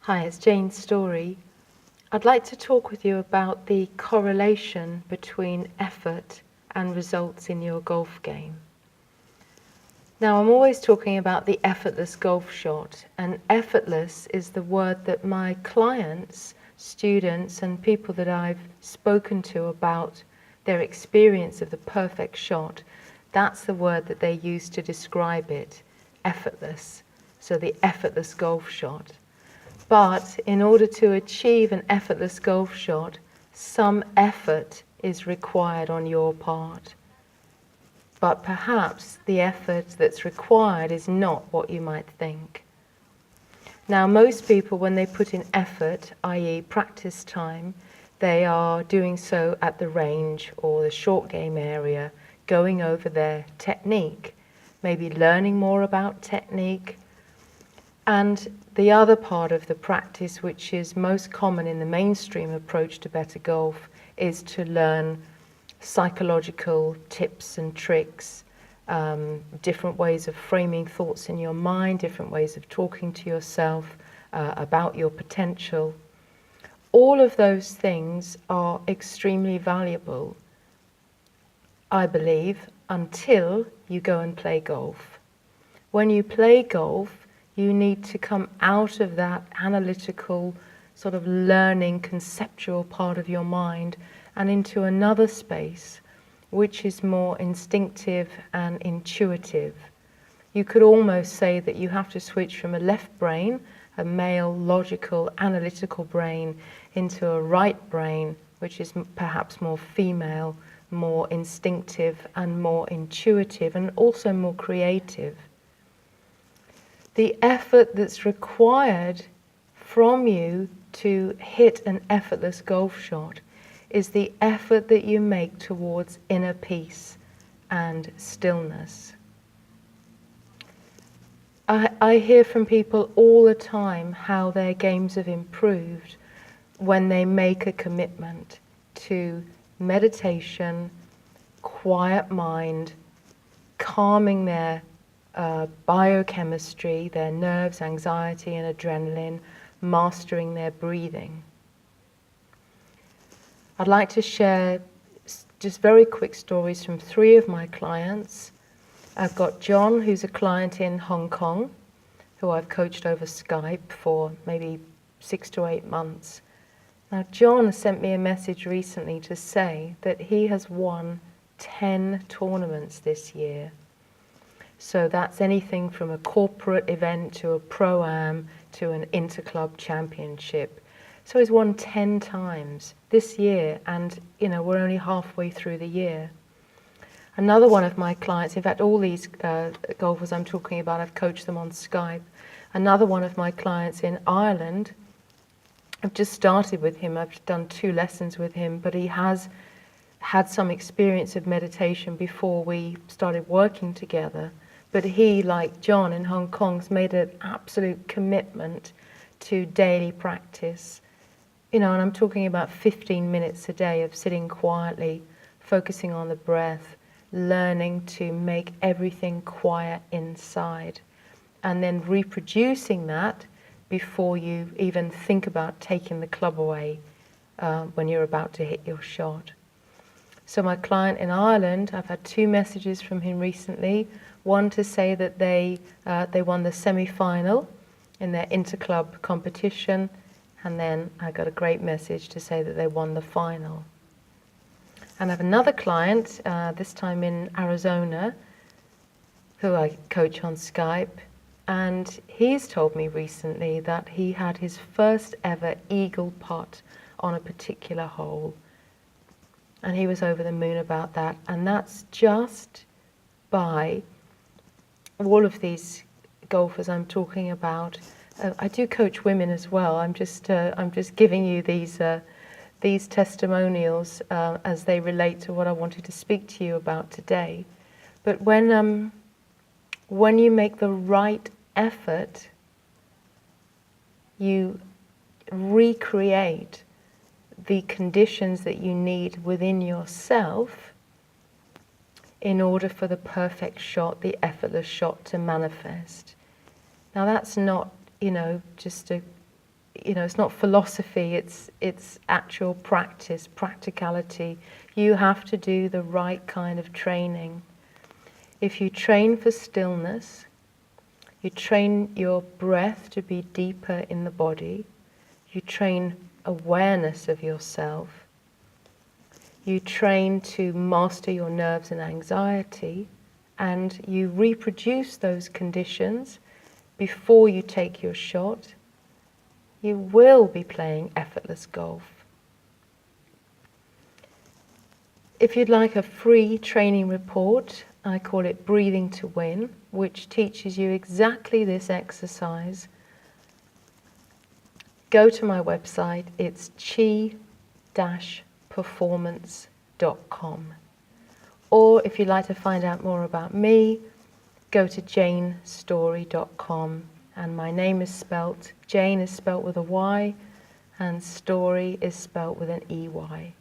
Hi, it's Jayne Storey. I'd like to talk with you about the correlation between effort and results in your golf game. Now, I'm always talking about the effortless golf shot, and effortless is the word that my clients, students, and people that I've spoken to about their experience of the perfect shot, that's the word that they use to describe it, effortless. So the effortless golf shot. But in order to achieve an effortless golf shot, some effort is required on your part. But perhaps the effort that's required is not what you might think. Now, most people, when they put in effort, i.e. practice time, they are doing so at the range or the short game area, going over their technique, maybe learning more about technique. And the other part of the practice, which is most common in the mainstream approach to better golf, is to learn psychological tips and tricks, different ways of framing thoughts in your mind, different ways of talking to yourself about your potential. All of those things are extremely valuable, I believe, until you go and play golf. When you play golf, you need to come out of that analytical, sort of learning, conceptual part of your mind and into another space, which is more instinctive and intuitive. You could almost say that you have to switch from a left brain, a male, logical, analytical brain, into a right brain, which is perhaps more female, more instinctive and more intuitive and also more creative. The effort that's required from you to hit an effortless golf shot is the effort that you make towards inner peace and stillness. I hear from people all the time how their games have improved when they make a commitment to meditation, quiet mind, calming their biochemistry, their nerves, anxiety and adrenaline, mastering their breathing. I'd like to share just very quick stories from 3 of my clients. I've got John, who's a client in Hong Kong, who I've coached over Skype for maybe 6 to 8 months. Now, John sent me a message recently to say that he has won 10 tournaments this year. So that's anything from a corporate event to a pro-am to an interclub championship. So he's won 10 times this year, and we're only halfway through the year. Another one of my clients, in fact all these golfers I'm talking about, I've coached them on Skype. Another one of my clients in Ireland, I've just started with him, I've done 2 lessons with him, but he has had some experience of meditation before we started working together. But he, like John in Hong Kong, has made an absolute commitment to daily practice. And I'm talking about 15 minutes a day of sitting quietly, focusing on the breath, learning to make everything quiet inside, and then reproducing that before you even think about taking the club away when you're about to hit your shot. So my client in Ireland, I've had 2 messages from him recently. One to say that they won the semi-final in their interclub competition, and then I got a great message to say that they won the final. And I have another client, this time in Arizona, who I coach on Skype, and he's told me recently that he had his first ever eagle putt on a particular hole. And he was over the moon about that, and that's just by all of these golfers I'm talking about. I do coach women as well. I'm just giving you these testimonials as they relate to what I wanted to speak to you about today. But when you make the right effort, you recreate the conditions that you need within yourself in order for the perfect shot, the effortless shot to manifest. Now that's not, just a it's not philosophy, it's actual practice, practicality. You have to do the right kind of training. If you train for stillness, you train your breath to be deeper in the body, you train awareness of yourself, you train to master your nerves and anxiety, and you reproduce those conditions before you take your shot, you will be playing effortless golf. If you'd like a free training report, I call it Breathing to Win, which teaches you exactly this exercise. Go to my website, it's chi-performance.com. Or if you'd like to find out more about me, go to jaynestorey.com. And my name is spelt, Jayne is spelt with a Y, and Storey is spelt with an EY.